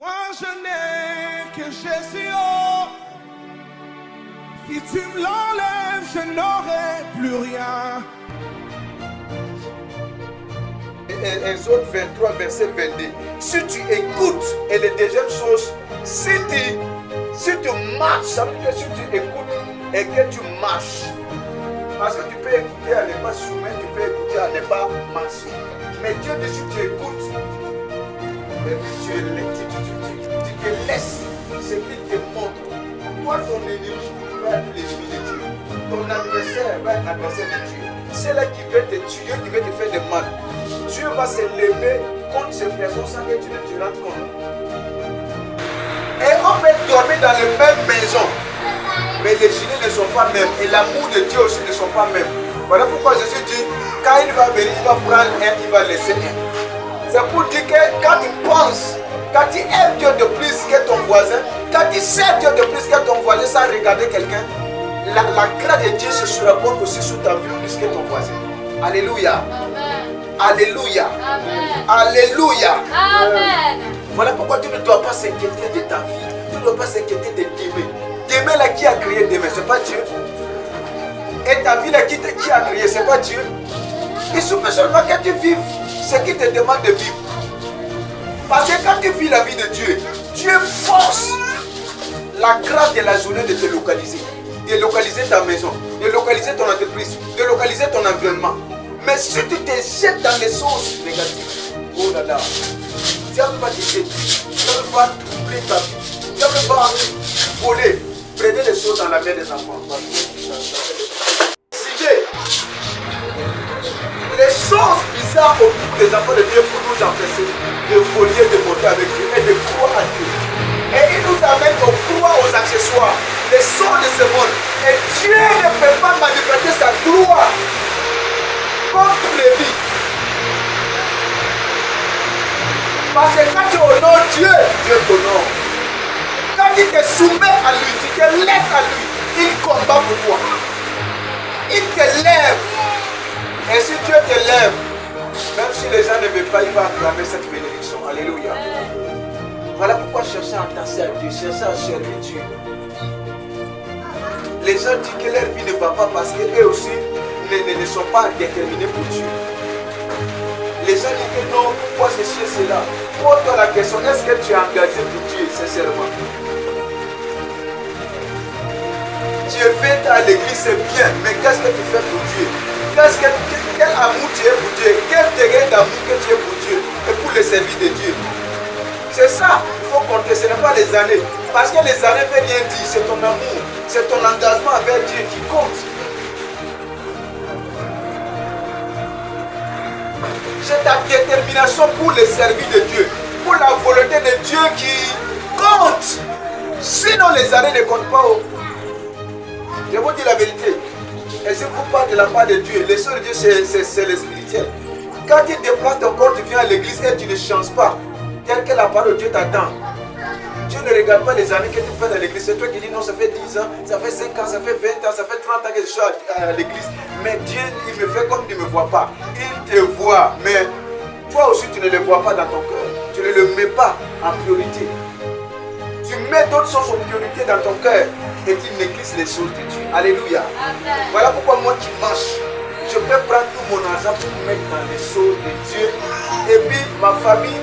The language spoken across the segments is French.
Moi je n'ai que Jésus, oh. Si tu me l'enlèves, je n'aurai plus rien. Exode 23, verset 22. Si tu écoutes, et la deuxième chose, si tu marches, ça veut dire que si tu écoutes et que tu marches, parce que tu peux écouter à ne pas soumettre, tu peux écouter à ne pas marcher. Mais Dieu dit si tu écoutes, et puis tu te laisses ce qu'il te montre. Toi, ton ennemi va être l'ennemi de Dieu. Ton adversaire va être l'adversaire de Dieu. C'est là qui veut te tuer, qui veut te faire du mal. Dieu va se lever contre ces personnes sans que tu ne te rendes compte. Et on peut dormir dans les mêmes maisons, mais les génies ne sont pas mêmes. Et l'amour de Dieu aussi ne sont pas mêmes. Voilà pourquoi Jésus dit, quand il va venir, il va prendre un, il va laisser un. C'est pour dire que quand tu penses, quand tu aimes Dieu de plus que ton voisin, quand tu sais Dieu de plus que ton voisin sans regarder quelqu'un, la grâce de Dieu se surabonde aussi sur ta vie plus que ton voisin. Alléluia. Amen. Alléluia. Amen. Alléluia. Amen. Voilà pourquoi tu ne dois pas s'inquiéter de ta vie. Tu ne dois pas s'inquiéter de demain. Demain là, qui a créé demain? Ce n'est pas Dieu. Et ta vie là, qui a créé? Ce n'est pas Dieu. Il suffit seulement que tu vives ce qu'il te demande de vivre. Parce que quand tu vis la vie de Dieu, Dieu force la grâce de la journée de te localiser. De localiser ta maison, de localiser ton entreprise, de localiser ton environnement. Mais si tu te jettes dans les choses négatives, oh là là, Dieu va t'aider, Dieu va troubler ta vie, Dieu va voler. Prenez les choses dans la main des enfants. Les choses bizarres autour des enfants de Dieu pour nous empêcher de voler, de monter avec Dieu et de croire à Dieu. Et il nous amène au croire aux accessoires, les sons de ce monde. Et Dieu ne peut pas manifester sa gloire comme tous les vies. Parce que quand tu honores Dieu, Dieu t'honore. Quand il te soumet à lui, tu te laisses à lui, il combat pour toi. Il te lève. Et si Dieu te lève, même si les gens ne veulent pas, il va acclamer cette bénédiction. Alléluia. Voilà pourquoi chercher à attacher à Dieu, chercher à servir Dieu. Les gens disent que leur vie ne va pas parce qu'eux aussi ne sont pas déterminés pour Dieu. Les gens disent que non, pourquoi ceci et cela? Pose-toi la question, est-ce que tu es engagé pour Dieu sincèrement? Tu es venu à l'église, c'est bien, mais qu'est-ce que tu fais pour Dieu? Quel amour tu es pour Dieu? Quel degré d'amour que tu es pour Dieu et pour le service de Dieu? C'est ça, il faut compter, ce n'est pas les années. Parce que les années ne veulent rien dire, c'est ton amour, c'est ton engagement avec Dieu qui compte. C'est ta détermination pour le service de Dieu, pour la volonté de Dieu qui compte. Sinon les années ne comptent pas. Je vous dis la vérité. Et si vous parlez de la part de Dieu, les choses de Dieu c'est le spirituel. Quand tu déplaces ton corps, tu viens à l'église et tu ne changes pas. Tel que la parole de Dieu t'attend. Dieu ne regarde pas les années que tu fais dans l'église. C'est toi qui dis non, ça fait 10 ans, ça fait 5 ans, ça fait 20 ans, ça fait 30 ans que je suis à l'église. Mais Dieu, il me fait comme tu ne me vois pas. Il te voit, mais toi aussi tu ne le vois pas dans ton cœur. Tu ne le mets pas en priorité. Tu mets d'autres choses en priorité dans ton cœur et tu négliges les choses de Dieu. Alléluia. Amen. Voilà pourquoi moi qui marche, je peux prendre tout mon argent pour me mettre dans les choses de Dieu. Et puis ma famille,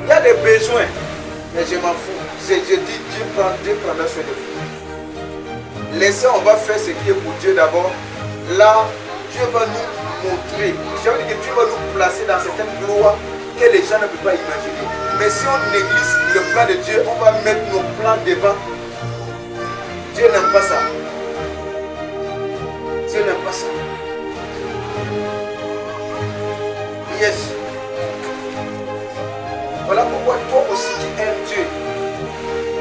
il y a des besoins, mais je m'en fous. Je dis, Dieu prendra soin de vous. Laissez, on va faire ce qui est pour Dieu d'abord. Là, Dieu va nous montrer. Je veux dire que Dieu va nous placer dans certaines gloires que les gens ne peuvent pas imaginer. Mais si on néglige le plan de Dieu, on va mettre nos plans devant. Dieu n'aime pas ça. Dieu n'aime pas ça. Yes. Voilà pourquoi toi aussi tu aimes Dieu.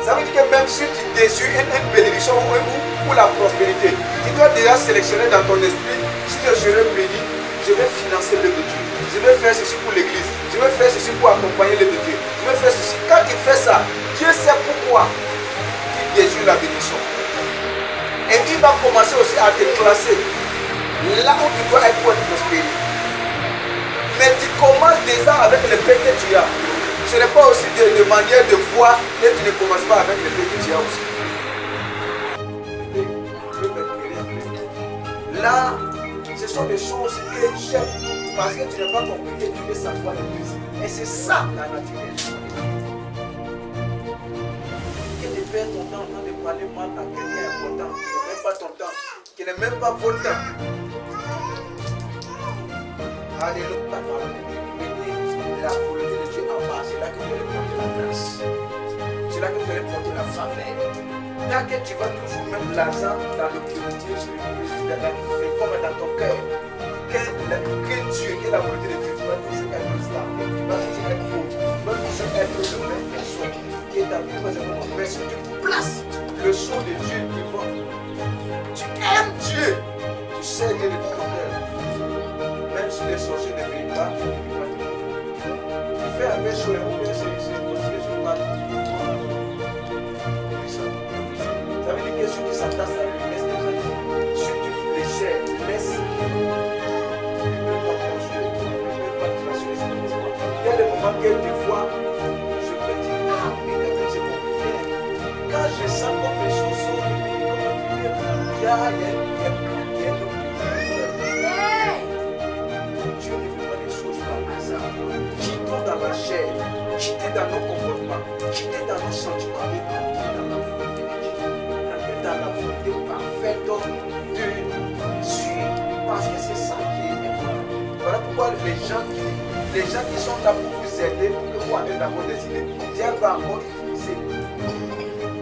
Ça veut dire que même si tu désires une bénédiction ou la prospérité, tu dois déjà sélectionner dans ton esprit, si je serai béni, je vais financer l'œuvre de Dieu. Je vais faire ceci pour l'église. Je vais faire ceci pour accompagner l'œuvre de Dieu. Je vais faire ceci. Quand tu fais ça, Dieu sait pourquoi tu désires la bénédiction. Et il va commencer aussi à te classer là où tu dois être pour être prospéré. Mais tu commences déjà avec le paix que tu as. Ce n'est pas aussi de manière de voir et tu ne commences pas avec le petit tu as aussi. Là, ce sont des choses que j'aime parce que tu n'as pas compris que tu veux savoir le plus. Et c'est ça la nature. Que de perdre ton temps en train de parler mal à quelqu'un important qui n'est même pas ton temps, qui n'est même pas votre temps. Alléluia. La volonté de Dieu en bas, c'est là que vous allez porter la grâce. C'est là que vous allez porter la faveur. Tant que tu vas toujours mettre l'argent dans le priorité, comme dans ton cœur, que Dieu, que la volonté de Dieu, tu vas toujours être stable, tu vas toujours être beau, tu vas toujours être le même personne qui est ta vie présentement. Mais si tu places le son de Dieu devant, tu aimes Dieu, tu sais Dieu de ton cœur. Même si les sorciers ne brillent pas, tu fais un peu chaud et un peu c'est aussi je parle. Ça veut dire que ceux qui s'attachent à lui, laisse les gens. Ceux qui les chers, laisse. Il y a des moments que des fois, je me dis, ah, mais quand c'est compliqué. Quand je sens comme les choses sont compliquées, il y a Dieu ne fait pas les choses par hasard. Quittons dans la chair, quittez dans nos comportements, quittez dans nos sentiments, dans la volonté parfaite de Dieu. Parce que c'est ça qui est important. Voilà pourquoi les gens qui sont là pour vous aider, pour que vous ayez d'abord des idées, Dieu va encore utiliser.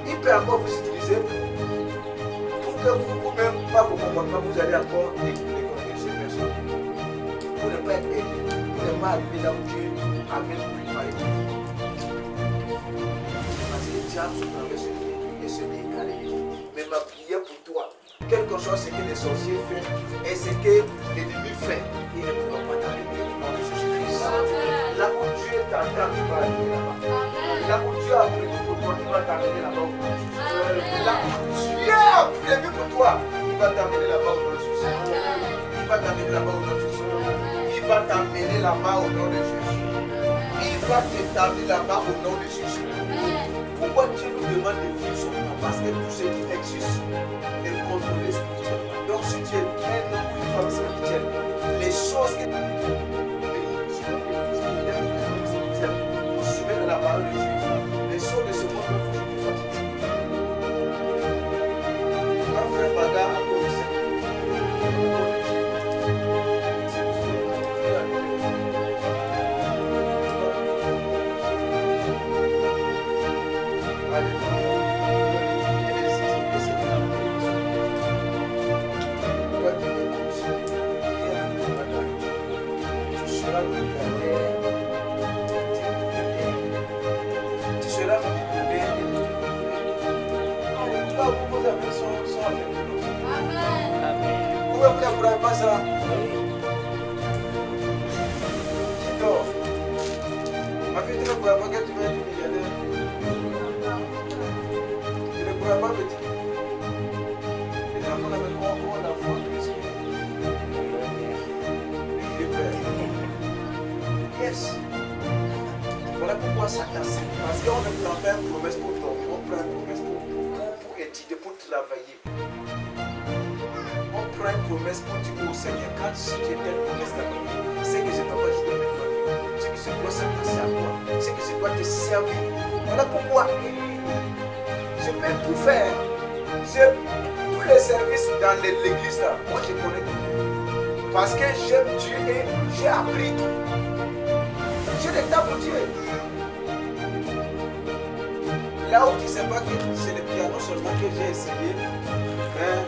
Il peut encore vous utiliser pour que vous-même, par vos comportements, vous allez encore découvrir ces personnes. Pour ne pas être aidé, pour ne pas arriver là où Dieu amène pour lui parler. Parce que le diable se traverse le vie et se décale. Mais ma prière pour toi, quel que soit ce que les sorciers font et ce que l'ennemi fait, il ne pourra pas t'arrêter au nom de Jésus-Christ. Là où Dieu t'attend, tu vas arriver là-bas. Là où Dieu a prévu pour toi, tu vas t'amener là-bas au nom de Jésus. Là où Dieu a prévu pour toi, il va t'amener là-bas au nom de Jésus. Il va t'amener là-bas au nom de Jésus. Il va t'amener là-bas au nom de Jésus. Il va t'établir là-bas au nom de Jésus. Pourquoi Dieu nous demande de vivre son temps? Parce que tout ce qui existe est contrôlé spirituellement. Donc si tu es un homme ou une femme spirituelle, les choses que vous soumettez à la parole de Dieu, les choses de ce monde ne vous sont pas fatiguées. On va faire bagarre à cause de ça. Voilà pourquoi ça casse. Parce qu'on ne prend pas une promesse pour dormir, on prend une promesse pour étudier, pour travailler. On prend une promesse pour dire au Seigneur, quand si tu es telle promesse dans ma vie, c'est que je ne dois pas jouer avec ma vie, c'est que je dois s'adresser à toi, c'est que je dois te servir. Voilà pourquoi je peux tout faire. Tous les services dans l'église là, moi je connais tout. Parce que j'aime Dieu et j'ai appris tout. J'ai des temps pour Dieu. Là où tu ne sais pas que c'est le piano seulement que j'ai essayé, hein,